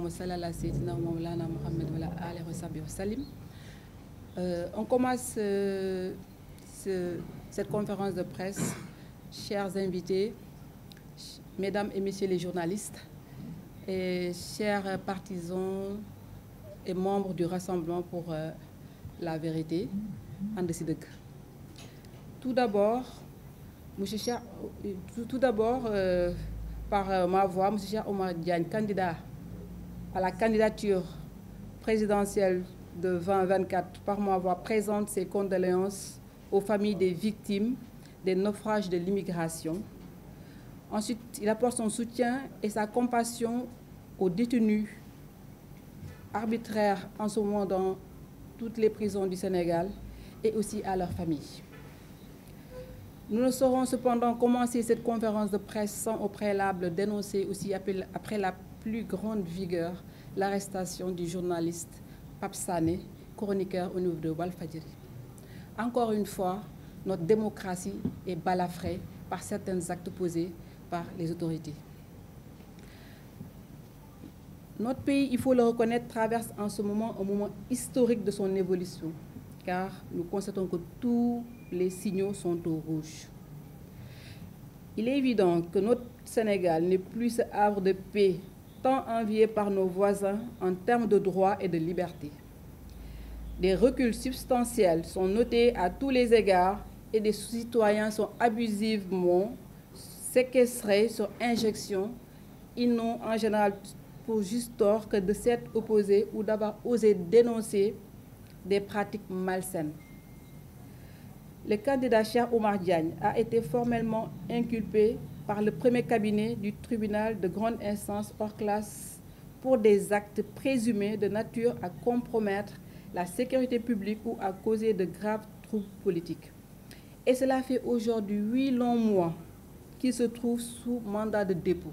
Allahumma salli ala sayyidina Mawlana Muhammad wa ala alihi wa sahbihi wa sallim. On commence cette conférence de presse, chers invités, mesdames et messieurs les journalistes, et chers partisans et membres du Rassemblement pour la vérité, And Si Deug. Tout d'abord, par ma voix, M. Cheikh Oumar Diagne, candidat à la candidature présidentielle de 2024, par ma voix, présente ses condoléances aux familles des victimes des naufrages de l'immigration. Ensuite, il apporte son soutien et sa compassion aux détenus arbitraires en ce moment dans toutes les prisons du Sénégal et aussi à leurs familles. Nous ne saurons cependant commencer cette conférence de presse sans au préalable dénoncer aussi après la plus grande vigueur l'arrestation du journaliste Pape Sané, chroniqueur au niveau de Walfadjri. Encore une fois, notre démocratie est balafrée par certains actes posés par les autorités. Notre pays, il faut le reconnaître, traverse en ce moment un moment historique de son évolution, car nous constatons que tous les signaux sont au rouge. Il est évident que notre Sénégal n'est plus ce havre de paix tant envié par nos voisins en termes de droits et de liberté. Des reculs substantiels sont notés à tous les égards et des citoyens sont abusivement séquestrés sur injection. Ils n'ont en général pour juste tort que de s'être opposés ou d'avoir osé dénoncer des pratiques malsaines. Le candidat Cheikh Oumar Diagne a été formellement inculpé par le premier cabinet du tribunal de grande instance hors classe pour des actes présumés de nature à compromettre la sécurité publique ou à causer de graves troubles politiques. Et cela fait aujourd'hui 8 longs mois qu'il se trouve sous mandat de dépôt.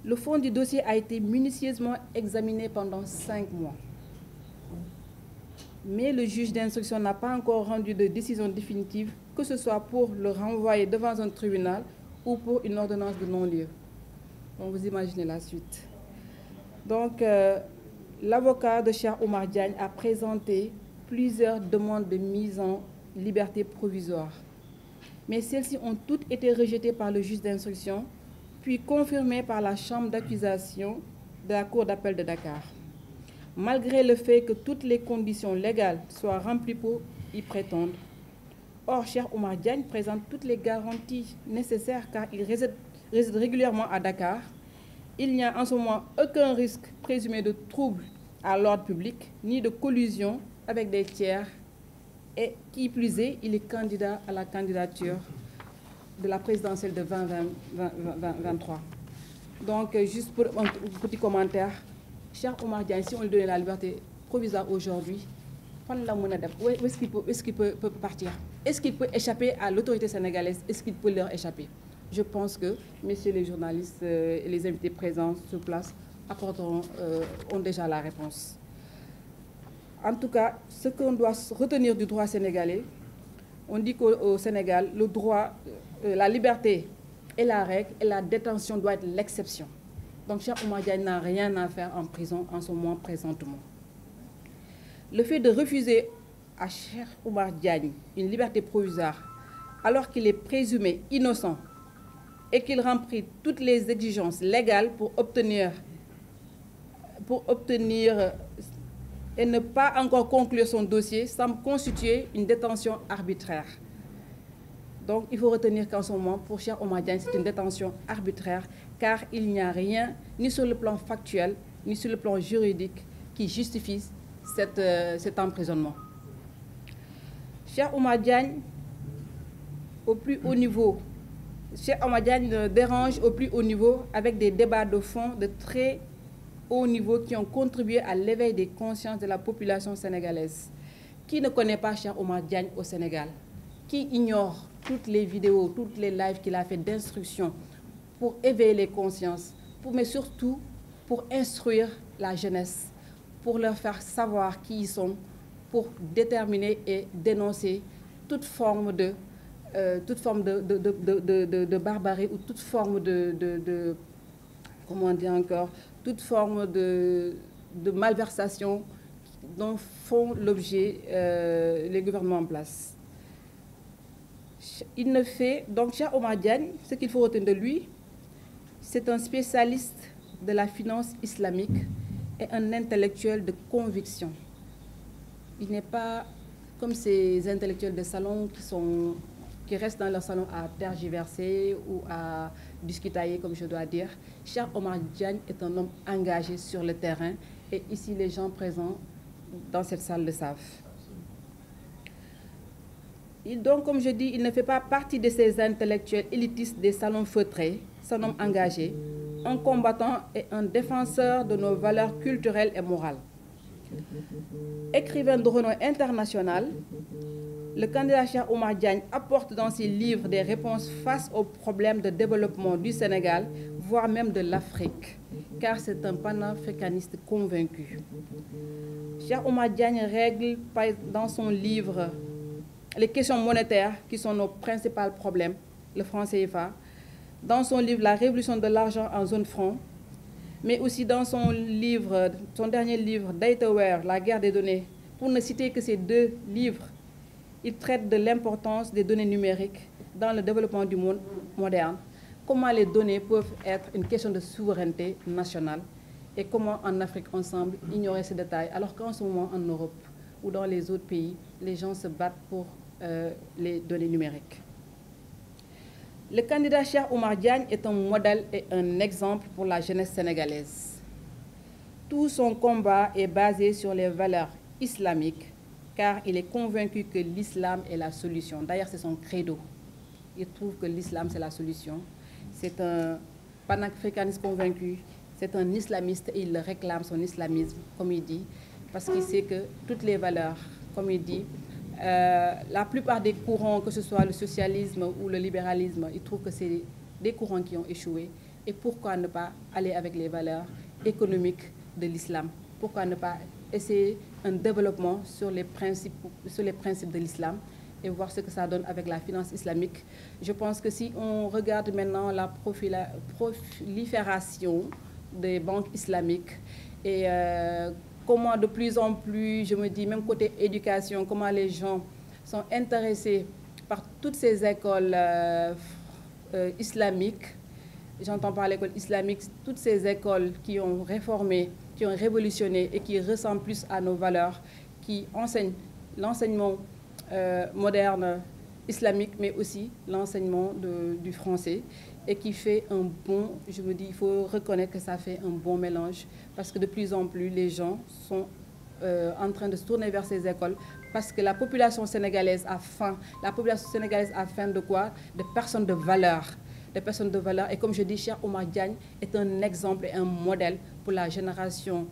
Le fond du dossier a été minutieusement examiné pendant 5 mois. Mais le juge d'instruction n'a pas encore rendu de décision définitive, que ce soit pour le renvoyer devant un tribunal ou pour une ordonnance de non-lieu. Donc vous imaginez la suite. Donc l'avocat de Cheikh Oumar Diagne a présenté plusieurs demandes de mise en liberté provisoire. Mais celles-ci ont toutes été rejetées par le juge d'instruction, puis confirmées par la chambre d'accusation de la Cour d'appel de Dakar. Malgré le fait que toutes les conditions légales soient remplies pour y prétendre. Or, Cheikh Oumar Diagne présente toutes les garanties nécessaires car il réside régulièrement à Dakar. Il n'y a en ce moment aucun risque présumé de trouble à l'ordre public, ni de collusion avec des tiers. Et qui plus est, il est candidat à la candidature de la présidentielle de 2023. Donc, juste pour un petit commentaire, Cheikh Oumar Diagne, si on lui donnait la liberté provisoire aujourd'hui, où est-ce qu'il peut partir? Est-ce qu'il peut échapper à l'autorité sénégalaise? Est-ce qu'il peut leur échapper? Je pense que messieurs les journalistes et les invités présents sur place ont déjà la réponse. En tout cas, ce qu'on doit retenir du droit sénégalais, on dit qu'au Sénégal, le droit, la liberté est la règle et la détention doit être l'exception. Donc Cheikh Oumar Diagne n'a rien à faire en prison en ce moment présentement. Le fait de refuser à Cheikh Oumar Diagne une liberté provisoire alors qu'il est présumé innocent et qu'il remplit toutes les exigences légales pour obtenir et ne pas encore conclure son dossier semble constituer une détention arbitraire. Donc il faut retenir qu'en ce moment, pour Cheikh Oumar Diagne, c'est une détention arbitraire car il n'y a rien, ni sur le plan factuel, ni sur le plan juridique, qui justifie cet emprisonnement. Cheikh Oumar Diagne, au plus haut niveau, Cheikh Oumar Diagne dérange au plus haut niveau avec des débats de fond de très haut niveau qui ont contribué à l'éveil des consciences de la population sénégalaise. Qui ne connaît pas Cheikh Oumar Diagne au Sénégal? Qui ignore toutes les vidéos, toutes les lives qu'il a fait d'instruction pour éveiller les consciences, mais surtout pour instruire la jeunesse, pour leur faire savoir qui ils sont, pour déterminer et dénoncer toute forme de barbarie ou toute forme comment dire encore, toute forme de malversation dont font l'objet les gouvernements en place. Il ne fait, donc Cheikh Oumar Diagne, ce qu'il faut retenir de lui, c'est un spécialiste de la finance islamique et un intellectuel de conviction. Il n'est pas comme ces intellectuels de salon qui restent dans leur salon à tergiverser ou à discutailler, comme je dois dire. Cheikh Oumar Diagne est un homme engagé sur le terrain et ici les gens présents dans cette salle le savent. Donc, comme je dis, il ne fait pas partie de ces intellectuels élitistes des salons feutrés, c'est un homme engagé, un combattant et un défenseur de nos valeurs culturelles et morales. Écrivain de renom international, le candidat Cheikh Oumar Diagne apporte dans ses livres des réponses face aux problèmes de développement du Sénégal, voire même de l'Afrique, car c'est un panafricaniste convaincu. Cheikh Oumar Diagne règle dans son livre les questions monétaires qui sont nos principaux problèmes, le franc CFA, dans son livre La révolution de l'argent en zone franc, mais aussi dans son dernier livre Dataware, la guerre des données. Pour ne citer que ces deux livres, il traite de l'importance des données numériques dans le développement du monde moderne, comment les données peuvent être une question de souveraineté nationale et comment en Afrique on semble ignorer ces détails, alors qu'en ce moment en Europe ou dans les autres pays, les gens se battent pour les données numériques. Le candidat Cheikh Oumar Diagne est un modèle et un exemple pour la jeunesse sénégalaise. Tout son combat est basé sur les valeurs islamiques, car il est convaincu que l'islam est la solution. D'ailleurs, c'est son credo. Il trouve que l'islam, c'est la solution. C'est un panafricaniste convaincu, c'est un islamiste et il réclame son islamisme, comme il dit, parce qu'il sait que toutes les valeurs, comme il dit, la plupart des courants, que ce soit le socialisme ou le libéralisme, il trouve que c'est des courants qui ont échoué. Et pourquoi ne pas aller avec les valeurs économiques de l'islam? Pourquoi ne pas essayer un développement sur les principes de l'islam et voir ce que ça donne avec la finance islamique? Je pense que si on regarde maintenant la prolifération des banques islamiques et comment de plus en plus, je me dis, même côté éducation, comment les gens sont intéressés par toutes ces écoles islamiques. J'entends par l'école islamique, toutes ces écoles qui ont réformé, qui ont révolutionné et qui ressemblent plus à nos valeurs, qui enseignent l'enseignement moderne islamique, mais aussi l'enseignement du français, et qui fait un bon, je me dis, il faut reconnaître que ça fait un bon mélange, parce que de plus en plus, les gens sont en train de se tourner vers ces écoles, parce que la population sénégalaise a faim. La population sénégalaise a faim de quoi? De personnes de valeur. Des personnes de valeur. Et comme je dis, Cheikh Oumar Diagne est un exemple et un modèle pour la génération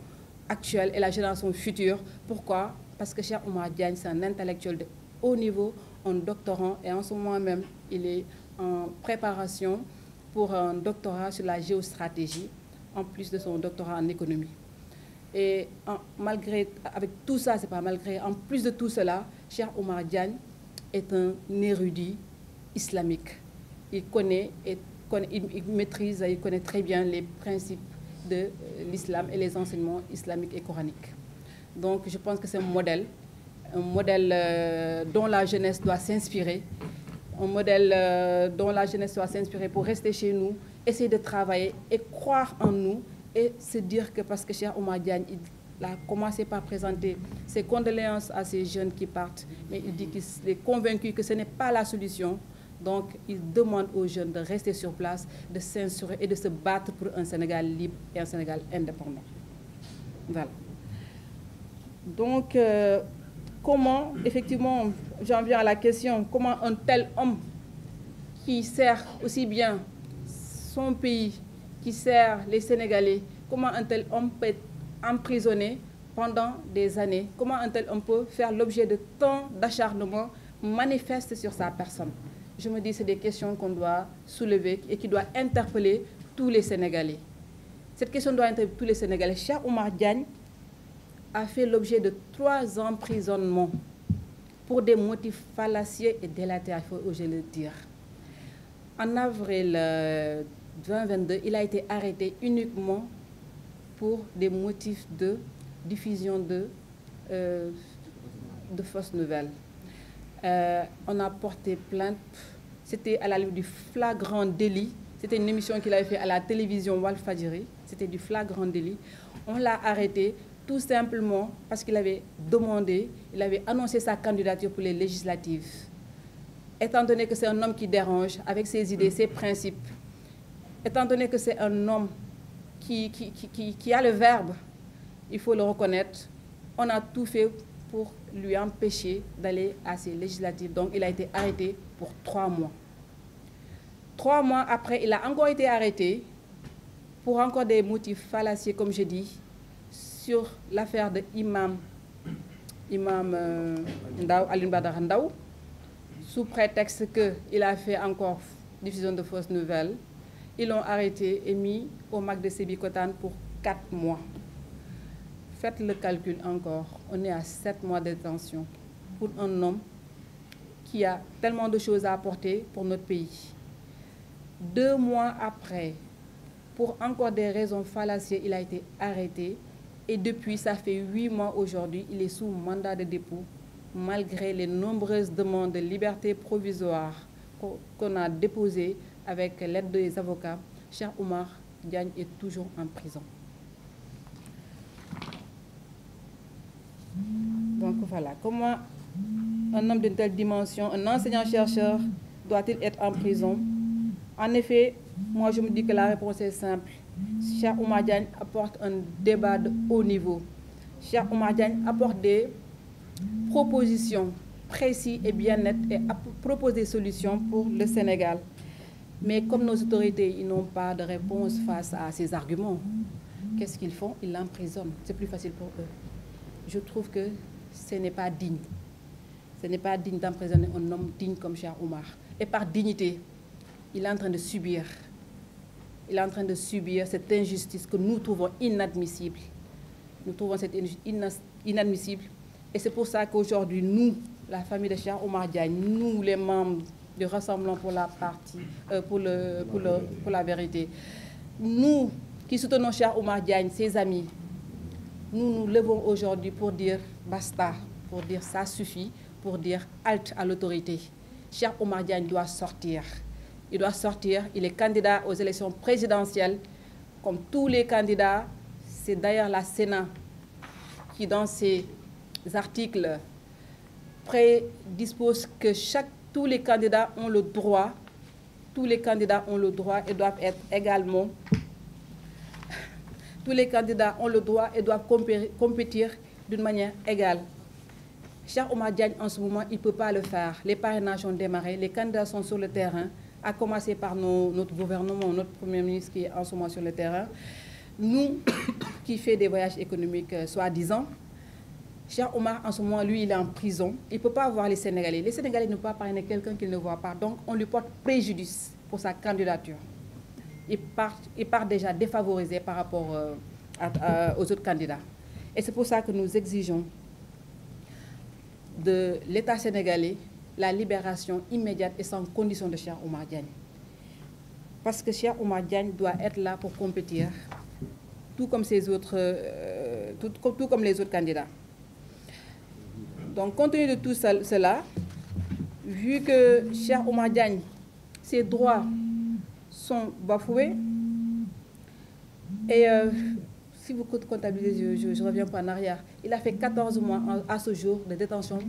actuelle et la génération future. Pourquoi? Parce que Cheikh Oumar Diagne, c'est un intellectuel de haut niveau, un doctorant, et en ce moment même, il est en préparation pour un doctorat sur la géostratégie, en plus de son doctorat en économie. Et avec tout ça, c'est pas malgré, en plus de tout cela, Cheikh Oumar Diagne est un érudit islamique. Il connaît, il maîtrise, il connaît très bien les principes de l'islam et les enseignements islamiques et coraniques. Donc je pense que c'est un modèle dont la jeunesse doit s'inspirer, un modèle dont la jeunesse doit s'inspirer pour rester chez nous, essayer de travailler et croire en nous et se dire que parce que Cheikh Oumar Diagne, il a commencé par présenter ses condoléances à ces jeunes qui partent, mais il dit qu'il est convaincu que ce n'est pas la solution. Donc, il demande aux jeunes de rester sur place, de s'insurer et de se battre pour un Sénégal libre et un Sénégal indépendant. Voilà. Donc, comment, effectivement, j'en viens à la question, comment un tel homme qui sert aussi bien son pays, qui sert les Sénégalais, comment un tel homme peut être emprisonné pendant des années? Comment un tel homme peut faire l'objet de tant d'acharnement manifeste sur sa personne? Je me dis que c'est des questions qu'on doit soulever et qui doivent interpeller tous les Sénégalais. Cette question doit interpeller tous les Sénégalais. Cheikh Oumar Diagne a fait l'objet de 3 emprisonnements pour des motifs fallacieux et délétères, il faut oser le dire. En avril 2022, il a été arrêté uniquement pour des motifs de diffusion de fausses nouvelles. On a porté plainte, c'était à la limite du flagrant délit. C'était une émission qu'il avait fait à la télévision Walfadjri, c'était du flagrant délit. On l'a arrêté tout simplement parce qu'il avait demandé, il avait annoncé sa candidature pour les législatives. Étant donné que c'est un homme qui dérange avec ses idées, ses principes, étant donné que c'est un homme qui a le verbe, il faut le reconnaître, on a tout fait pour lui empêcher d'aller à ces législatives. Donc, il a été arrêté pour 3 mois. 3 mois après, il a encore été arrêté pour encore des motifs fallacieux, comme je dis, sur l'affaire de Imam Ndao, Alioune Badara Ndao, sous prétexte qu'il a fait encore diffusion de fausses nouvelles. Ils l'ont arrêté et mis au MAC de Sébikotane pour 4 mois. Faites le calcul encore, on est à 7 mois de détention pour un homme qui a tellement de choses à apporter pour notre pays. 2 mois après, pour encore des raisons fallacieuses, il a été arrêté. Et depuis, ça fait 8 mois aujourd'hui, il est sous mandat de dépôt, malgré les nombreuses demandes de liberté provisoire qu'on a déposées avec l'aide des avocats. Cheikh Oumar Diagne est toujours en prison. Donc voilà, comment un homme d'une telle dimension, un enseignant-chercheur, doit-il être en prison? En effet, moi je me dis que la réponse est simple. Cheikh Oumar Diagne apporte un débat de haut niveau. Cheikh Oumar Diagne apporte des propositions précises et bien nettes et propose des solutions pour le Sénégal. Mais comme nos autorités, ils n'ont pas de réponse face à ces arguments, qu'est-ce qu'ils font? Ils l'emprisonnent. C'est plus facile pour eux. Je trouve que ce n'est pas digne. Ce n'est pas digne d'emprisonner un homme digne comme Cheikh Oumar. Et par dignité, il est en train de subir. Il est en train de subir cette injustice que nous trouvons inadmissible. Nous trouvons cette injustice inadmissible. Et c'est pour ça qu'aujourd'hui, nous, la famille de Cheikh Oumar Diagne, nous, les membres du Rassemblement pour la partie, pour la vérité, nous qui soutenons Cheikh Oumar Diagne, ses amis, nous nous levons aujourd'hui pour dire basta, pour dire ça suffit, pour dire halte à l'autorité. Cheikh Oumar Diagne doit sortir. Il doit sortir. Il est candidat aux élections présidentielles. Comme tous les candidats, c'est d'ailleurs la Sénat qui, dans ses articles, prédispose que tous les candidats ont le droit, et doivent être également, tous les candidats ont le droit et doivent compétir d'une manière égale. Cheikh Oumar Diagne, en ce moment, il ne peut pas le faire. Les parrainages ont démarré, les candidats sont sur le terrain, à commencer par notre gouvernement, notre Premier ministre qui est en ce moment sur le terrain. Nous, qui fait des voyages économiques soi-disant, Cheikh Oumar, en ce moment, lui, il est en prison. Il ne peut pas voir les Sénégalais. Les Sénégalais ne peuvent pas parrainer quelqu'un qu'ils ne voient pas. Donc, on lui porte préjudice pour sa candidature. Il part déjà défavorisé par rapport aux autres candidats. Et c'est pour ça que nous exigeons de l'État sénégalais la libération immédiate et sans condition de Cheikh Oumar Diagne. Parce que Cheikh Oumar Diagne doit être là pour compétir, tout comme les autres candidats. Donc, compte tenu de tout cela, vu que Cheikh Oumar Diagne, ses droits sont bafoués, et si vous comptabilisez, je reviens pas en arrière, il a fait 14 mois à ce jour de détention.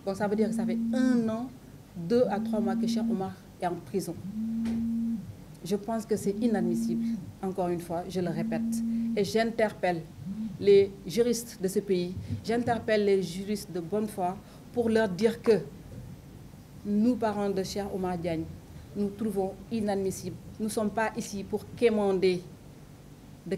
Donc ça veut dire que ça fait 1 an, 2 à 3 mois que Cheikh Oumar est en prison. Je pense que c'est inadmissible, encore une fois, je le répète. Et j'interpelle les juristes de ce pays, j'interpelle les juristes de bonne foi pour leur dire que nous, parents de Cheikh Oumar Diagne, nous trouvons inadmissible. Nous ne sommes pas ici pour quémander de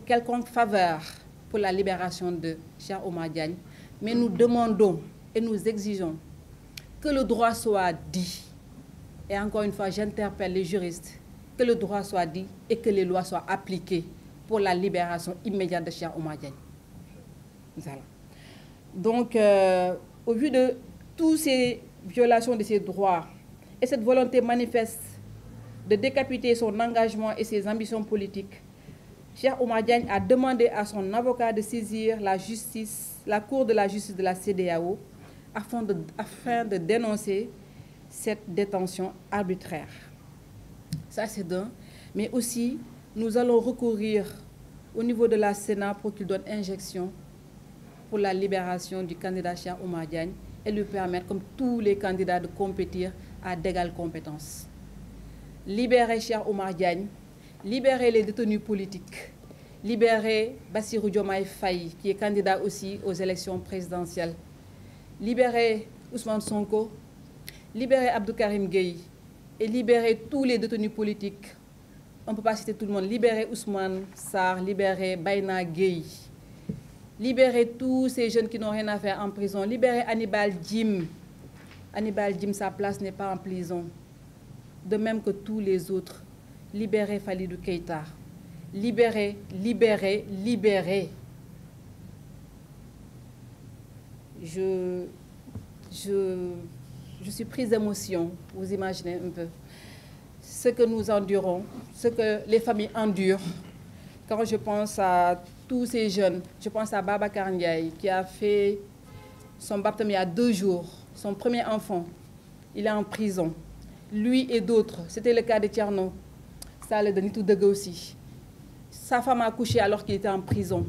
quelconque faveur pour la libération de Cheikh Oumar Diagne, mais nous demandons et nous exigeons que le droit soit dit. Et encore une fois, j'interpelle les juristes, que le droit soit dit et que les lois soient appliquées pour la libération immédiate de Cheikh Oumar Diagne. Voilà. Donc, au vu de toutes ces violations de ces droits et cette volonté manifeste de décapiter son engagement et ses ambitions politiques, Cheikh Oumar Diagne a demandé à son avocat de saisir la Cour de la justice de la CEDEAO afin de dénoncer cette détention arbitraire. Ça, c'est d'un. Mais aussi, nous allons recourir au niveau de la Sénat pour qu'il donne injection pour la libération du candidat Cheikh Oumar Diagne et lui permettre, comme tous les candidats, de compétir à d'égales compétences. Libérer Cheikh Oumar Diagne, libérer les détenus politiques, libérer Bassirou Diomaye Faye, qui est candidat aussi aux élections présidentielles, libérer Ousmane Sonko, libérer Abdou Karim Gueye et libérer tous les détenus politiques. On ne peut pas citer tout le monde. Libérer Ousmane Sarr, libérer Bayna Gueye, libérer tous ces jeunes qui n'ont rien à faire en prison, libérer Hannibal Djim. Hannibal Djim, sa place n'est pas en prison. De même que tous les autres. Libérer Falidou Keïta. Libérer, libérer, libérer. Je suis prise d'émotion, vous imaginez un peu. Ce que nous endurons, ce que les familles endurent. Quand je pense à tous ces jeunes, je pense à Babacar Ndiaye qui a fait son baptême il y a 2 jours, son premier enfant. Il est en prison. Lui et d'autres, c'était le cas de Thierno, ça le de Nitou Dega aussi. Sa femme a accouché alors qu'il était en prison.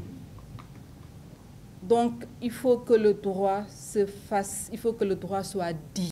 Donc, il faut que le droit se fasse, il faut que le droit soit dit.